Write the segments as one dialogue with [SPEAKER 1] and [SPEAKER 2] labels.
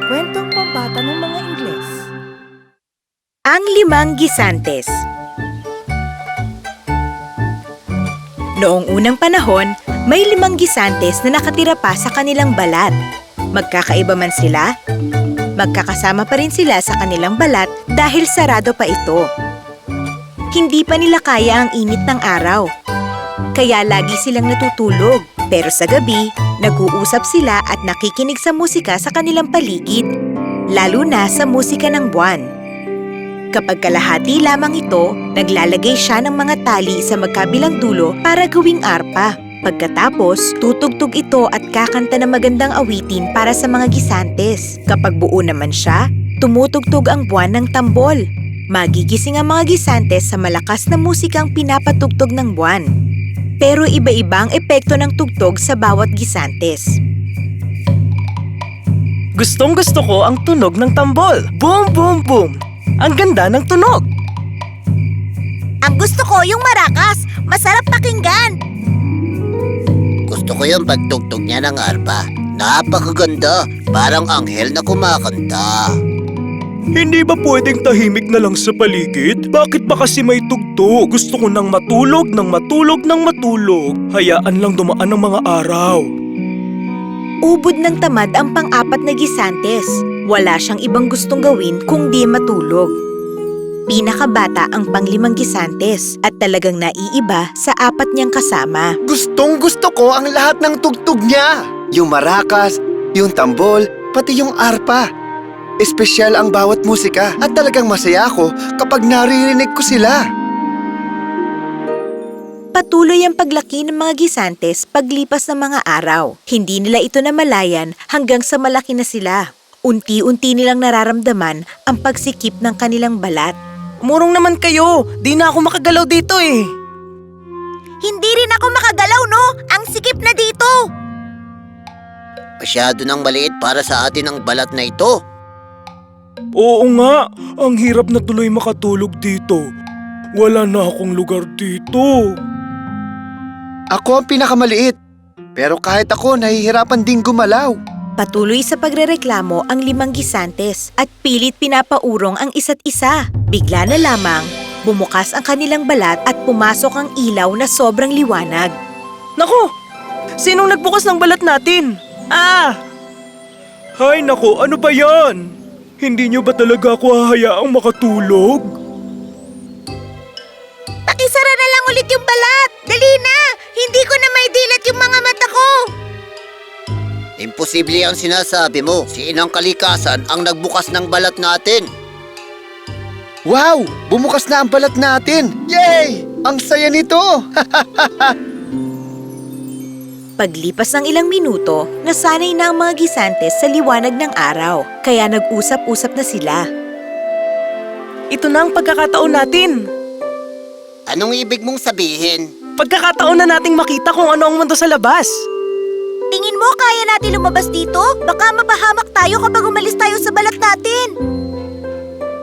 [SPEAKER 1] Kwentong pambata ng mga Ingles.
[SPEAKER 2] Ang Limang Gisantes. Noong unang panahon, may 5 gisantes na nakatira pa sa kanilang balat. Magkakaiba man sila, magkakasama pa rin sila sa kanilang balat dahil sarado pa ito. Hindi pa nila kaya ang init ng araw, kaya lagi silang natutulog. Pero sa gabi, nag-uusap sila at nakikinig sa musika sa kanilang paligid, lalo na sa musika ng buwan. Kapag kalahati lamang ito, naglalagay siya ng mga tali sa magkabilang dulo para gawing arpa. Pagkatapos, tutugtog ito at kakanta ng magandang awitin para sa mga gisantes. Kapag buo naman siya, tumutugtog ang buwan ng tambol. Magigising ang mga gisantes sa malakas na musikang pinapatugtog ng buwan. Pero iba-iba ang epekto ng tugtog sa bawat gisantes.
[SPEAKER 3] Gustong-gusto ko ang tunog ng tambol. Boom, boom, boom! Ang ganda ng tunog!
[SPEAKER 2] Ang gusto ko yung marakas. Masarap pakinggan.
[SPEAKER 4] Gusto ko yung pagtugtog niya ng arpa. Napakaganda, parang anghel na kumakanta.
[SPEAKER 3] Hindi ba pwedeng tahimik na lang sa paligid? Bakit ba kasi may tugtog? Gusto ko nang matulog, nang matulog, nang matulog. Hayaan lang dumaan ang mga araw.
[SPEAKER 2] Ubod ng tamad ang pang-apat na gisantes. Wala siyang ibang gustong gawin kundi matulog. Pinakabata ang pang-5 gisantes at talagang naiiba sa 4 niyang kasama.
[SPEAKER 5] Gustong-gusto ko ang lahat ng tugtog niya. Yung marakas, yung tambol, pati yung arpa. Espesyal ang bawat musika at talagang masaya ako kapag naririnig ko sila.
[SPEAKER 2] Patuloy ang paglaki ng mga gisantes paglipas ng mga araw. Hindi nila ito namalayan hanggang sa malaki na sila. Unti-unti nilang nararamdaman ang pagsikip ng kanilang balat.
[SPEAKER 3] Umurong naman kayo! Di na ako makagalaw dito eh!
[SPEAKER 2] Hindi rin ako makagalaw, no? Ang sikip na dito!
[SPEAKER 4] Masyado nang maliit para sa atin ang balat na ito.
[SPEAKER 3] Oo nga! Ang hirap na tuloy makatulog dito. Wala na akong lugar dito.
[SPEAKER 5] Ako ang pinakamaliit. Pero kahit ako, nahihirapan ding gumalaw.
[SPEAKER 2] Patuloy sa pagrereklamo ang 5 gisantes at pilit pinapaurong ang isa't isa. Bigla na lamang, bumukas ang kanilang balat at pumasok ang ilaw na sobrang liwanag.
[SPEAKER 3] Naku! Sinong nagbukas ng balat natin? Ah! Hay naku, ano ba yan? Hindi niyo ba talaga ako hahayaang makatulog?
[SPEAKER 2] Pakisara na lang ulit yung balat! Dali na! Hindi ko na may dilat yung mga mata ko!
[SPEAKER 4] Imposible ang sinasabi mo. Si Inang Kalikasan ang nagbukas ng balat natin.
[SPEAKER 5] Wow! Bumukas na ang balat natin! Yay! Ang saya nito!
[SPEAKER 2] Paglipas ng ilang minuto, nasanay na ang mga gisantes sa liwanag ng araw, kaya nag-usap-usap na sila.
[SPEAKER 3] Ito na ang pagkakataon natin.
[SPEAKER 4] Anong ibig mong sabihin?
[SPEAKER 3] Pagkakataon na nating makita kung ano ang mundo sa labas.
[SPEAKER 2] Tingin mo kaya natin lumabas dito? Baka mapahamak tayo kapag umalis tayo sa balat natin.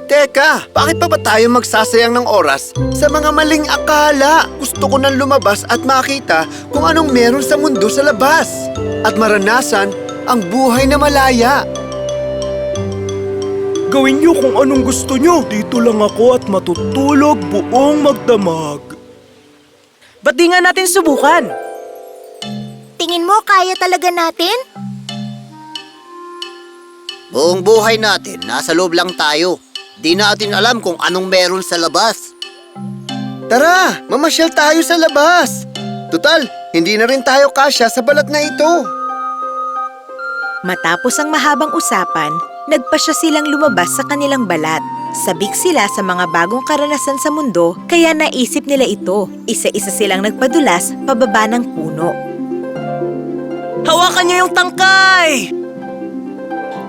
[SPEAKER 5] Teka, bakit pa ba tayo magsasayang ng oras sa mga maling akala? Gusto ko nang lumabas at makita kung anong meron sa mundo sa labas at maranasan ang buhay na malaya.
[SPEAKER 3] Gawin niyo kung anong gusto niyo. Dito lang ako at matutulog buong magdamag. Ba't di nga natin subukan?
[SPEAKER 2] Tingin mo kaya talaga natin?
[SPEAKER 4] Buong buhay natin, nasa loob lang tayo. Di natin alam kung anong meron sa labas.
[SPEAKER 5] Tara, mamasyal tayo sa labas. Tutal, hindi na rin tayo kasya sa balat na ito.
[SPEAKER 2] Matapos ang mahabang usapan, nagpasya silang lumabas sa kanilang balat. Sabik sila sa mga bagong karanasan sa mundo, kaya naisip nila ito. Isa-isa silang nagpadulas pababa ng puno.
[SPEAKER 3] Hawakan niyo yung tangkay!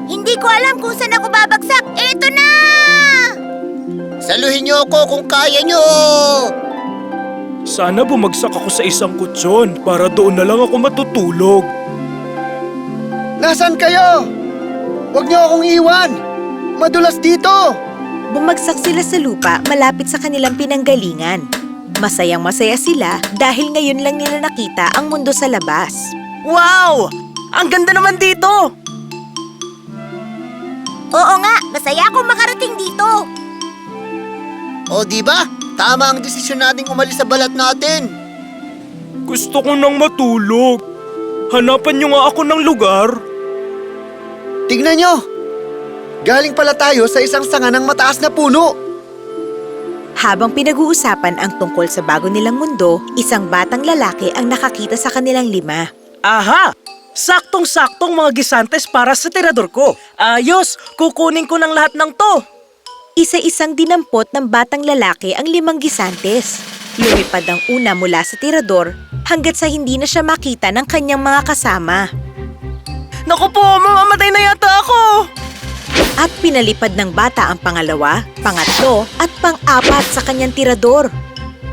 [SPEAKER 2] Hindi ko alam kung saan ako babagsak. Eto na!
[SPEAKER 4] Saluhin niyo ako kung kaya niyo!
[SPEAKER 3] Sana bumagsak ako sa isang kutsyon para doon na lang ako matutulog.
[SPEAKER 5] Nasaan kayo? Huwag niyo akong iwan. Madulas dito.
[SPEAKER 2] Bumagsak sila sa lupa malapit sa kanilang pinanggalingan. Masayang-masaya sila dahil ngayon lang nila nakita ang mundo sa labas.
[SPEAKER 3] Wow! Ang ganda naman dito!
[SPEAKER 2] Oo nga, masaya akong makarating dito.
[SPEAKER 4] O di ba? Tama ang desisyon nating umalis sa balat natin.
[SPEAKER 3] Gusto ko nang matulog. Hanapan niyo nga ako ng lugar.
[SPEAKER 5] Tignan nyo! Galing pala tayo sa isang sanga ng mataas na puno.
[SPEAKER 2] Habang pinag-uusapan ang tungkol sa bago nilang mundo, isang batang lalaki ang nakakita sa kanilang 5.
[SPEAKER 1] Aha! Saktong-saktong mga gisantes para sa tirador ko. Ayos! Kukunin ko ng lahat ng to.
[SPEAKER 2] Isa-isang dinampot ng batang lalaki ang 5 gisantes. Lumipad ang una mula sa tirador hanggat sa hindi na siya makita ng kanyang mga kasama.
[SPEAKER 1] Naku po, mamamatay na yata ako!
[SPEAKER 2] At pinalipad ng bata ang pangalawa, pangatlo at pang-apat sa kanyang tirador.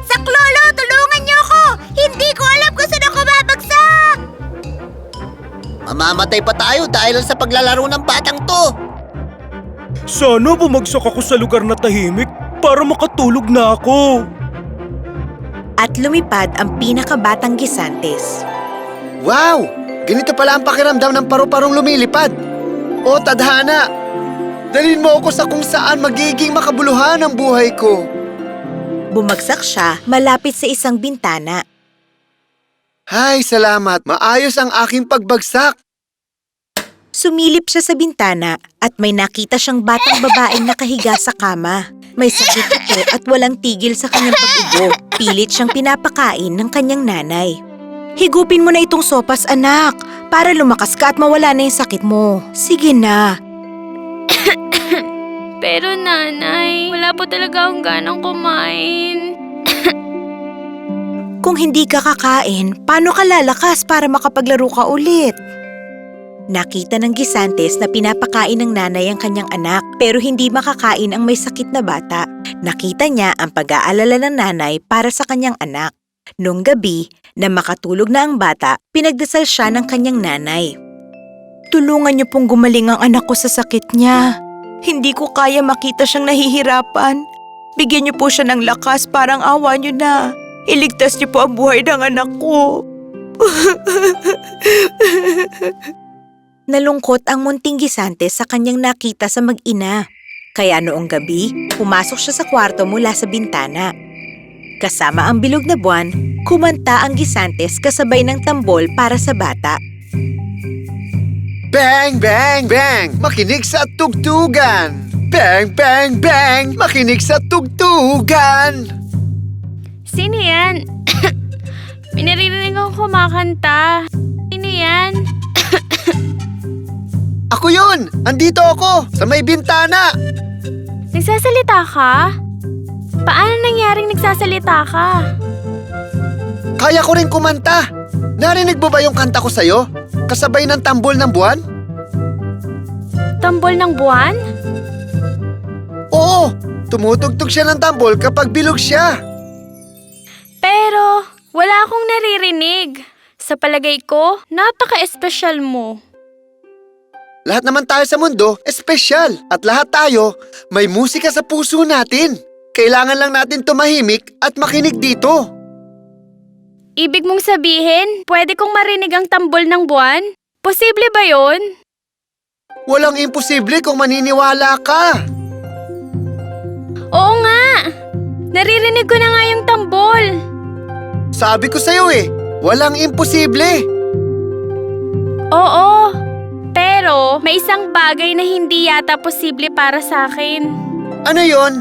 [SPEAKER 2] Saklolo, tulungan niyo ako! Hindi ko alam kung saan ako babagsak!
[SPEAKER 4] Mamamatay pa tayo dahil lang sa paglalaro ng batang to.
[SPEAKER 3] Sana bumagsak ako sa lugar na tahimik para makatulog na ako.
[SPEAKER 2] At lumipad ang pinakabatang gisantes.
[SPEAKER 5] Wow! Ganito pala ang pakiramdam ng paru-parong lumilipad. O tadhana! Dalhin mo ako sa kung saan magiging makabuluhan ang buhay ko.
[SPEAKER 2] Bumagsak siya malapit sa isang bintana.
[SPEAKER 5] Hay, salamat. Maayos ang aking pagbagsak.
[SPEAKER 2] Sumilip siya sa bintana at may nakita siyang batang babaeng nakahiga sa kama. May sakit ito at walang tigil sa kanyang pag-ubo. Pilit siyang pinapakain ng kanyang nanay. Higupin mo na itong sopas, anak, para lumakas ka at mawala na yung sakit mo. Sige na.
[SPEAKER 6] Pero nanay, wala po talaga akong ganang kumain.
[SPEAKER 2] Kung hindi ka kakain, paano ka lalakas para makapaglaro ka ulit? Nakita ng gisantes na pinapakain ng nanay ang kanyang anak pero hindi makakain ang may sakit na bata. Nakita niya ang pag-aalala ng nanay para sa kanyang anak. Noong gabi, na makatulog na ang bata, pinagdasal siya ng kanyang nanay. Tulungan niyo pong gumaling ang anak ko sa sakit niya. Hindi ko kaya makita siyang nahihirapan. Bigyan niyo po siya ng lakas, parang awa niyo na. Iligtas niyo po ang buhay ng anak ko. Nalungkot ang munting gisante sa kanyang nakita sa mag-ina. Kaya noong gabi, pumasok siya sa kwarto mula sa bintana. Kasama ang bilog na buwan, kumanta ang gisantes kasabay ng tambol para sa bata.
[SPEAKER 5] Bang, bang, bang! Makinig sa tugtugan! Bang, bang, bang! Makinig sa tugtugan!
[SPEAKER 6] Sino yan? May naririnig akong kumakanta. Sino yan?
[SPEAKER 5] Ako yun! Andito ako! Sa may bintana!
[SPEAKER 6] Nagsasalita ka? Paano nangyaring nagsasalita ka?
[SPEAKER 5] Kaya ko rin kumanta! Narinig mo ba yung kanta ko sa'yo? Kasabay ng tambol ng buwan?
[SPEAKER 6] Tambol ng buwan?
[SPEAKER 5] Oo! Tumutugtog siya ng tambol kapag bilog siya!
[SPEAKER 6] Pero wala akong naririnig. Sa palagay ko, napaka-espesyal mo.
[SPEAKER 5] Lahat naman tayo sa mundo, espesyal. At lahat tayo, may musika sa puso natin. Kailangan lang natin tumahimik at makinig dito.
[SPEAKER 6] Ibig mong sabihin, pwede kong marinig ang tambol ng buwan? Posible ba yon?
[SPEAKER 5] Walang imposible kung maniniwala ka.
[SPEAKER 6] Oo nga! Naririnig ko na nga yung tambol.
[SPEAKER 5] Sabi ko sa'yo walang imposible.
[SPEAKER 6] Oo, pero may isang bagay na hindi yata posible para sa akin.
[SPEAKER 5] Ano yon?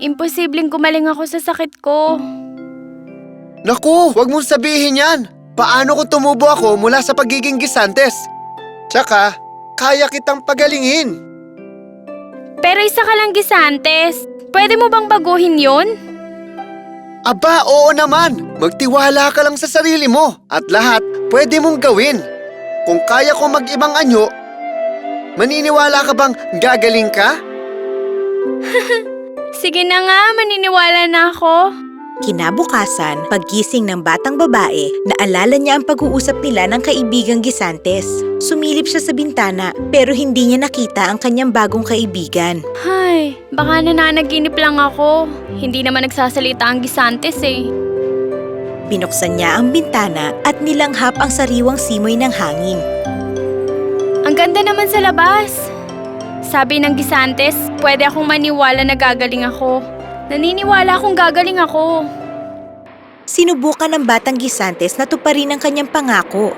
[SPEAKER 6] Imposibleng gumaling ako sa sakit ko.
[SPEAKER 5] Naku, wag mong sabihin yan. Paano kung tumubo ako mula sa pagiging gisantes? Tsaka, kaya kitang pagalingin.
[SPEAKER 6] Pero isa ka lang gisantes. Pwede mo bang baguhin yon?
[SPEAKER 5] Aba, oo naman. Magtiwala ka lang sa sarili mo. At lahat, pwede mong gawin. Kung kaya ko mag-ibang anyo, maniniwala ka bang gagaling ka?
[SPEAKER 6] Sige na nga, maniniwala na ako.
[SPEAKER 2] Kinabukasan, paggising ng batang babae, naalala niya ang pag-uusap nila ng kaibigang gisantes. Sumilip siya sa bintana pero hindi niya nakita ang kanyang bagong kaibigan.
[SPEAKER 6] Ay, baka nananaginip lang ako. Hindi naman nagsasalita ang gisantes
[SPEAKER 2] Binuksan niya ang bintana at nilanghap ang sariwang simoy ng hangin.
[SPEAKER 6] Ang ganda naman sa labas. Sabi ng Gisantes, pwede akong maniwala na gagaling ako. Naniniwala akong gagaling ako.
[SPEAKER 2] Sinubukan ng batang Gisantes na tuparin ang kanyang pangako.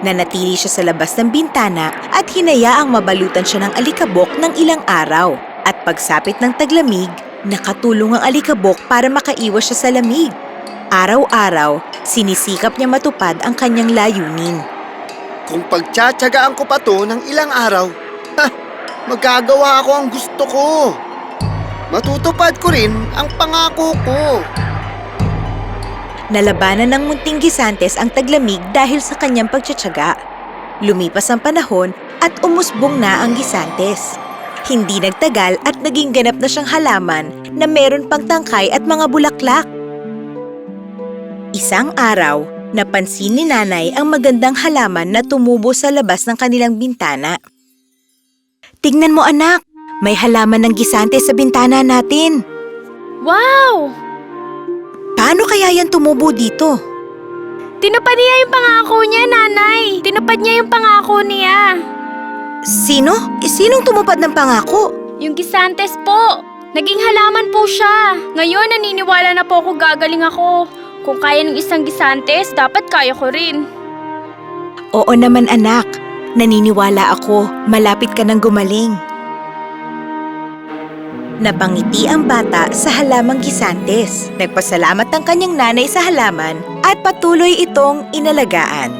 [SPEAKER 2] Nanatili siya sa labas ng bintana at hinayaang mabalutan siya ng alikabok ng ilang araw. At pagsapit ng taglamig, nakatulong ang alikabok para makaiwas siya sa lamig. Araw-araw, sinisikap niya matupad ang kanyang layunin.
[SPEAKER 5] Kung pagtsatsagaan ko pa to ng ilang araw, magagawa ako ang gusto ko. Matutupad ko rin ang pangako ko.
[SPEAKER 2] Nalabanan ng munting Gisantes ang taglamig dahil sa kanyang pagtsatsaga. Lumipas ang panahon at umusbong na ang Gisantes. Hindi nagtagal at naging ganap na siyang halaman na meron pang tangkay at mga bulaklak. Isang araw, napansin ni Nanay ang magandang halaman na tumubo sa labas ng kanilang bintana. Tingnan mo anak, may halaman ng Gisantes sa bintana natin.
[SPEAKER 6] Wow!
[SPEAKER 2] Paano kaya yan tumubo dito?
[SPEAKER 6] Tinupad niya yung pangako niya, Nanay. Tinupad niya yung pangako niya.
[SPEAKER 2] Sino? Sinong tumupad ng pangako?
[SPEAKER 6] Yung Gisantes po. Naging halaman po siya. Ngayon, naniniwala na po ako gagaling ako. Kung kaya ng isang Gisantes, dapat kaya ko rin.
[SPEAKER 2] Oo naman anak, naniniwala ako, malapit ka nang gumaling. Napangiti ang bata sa halamang Gisantes. Nagpasalamat ang kanyang nanay sa halaman at patuloy itong inalagaan.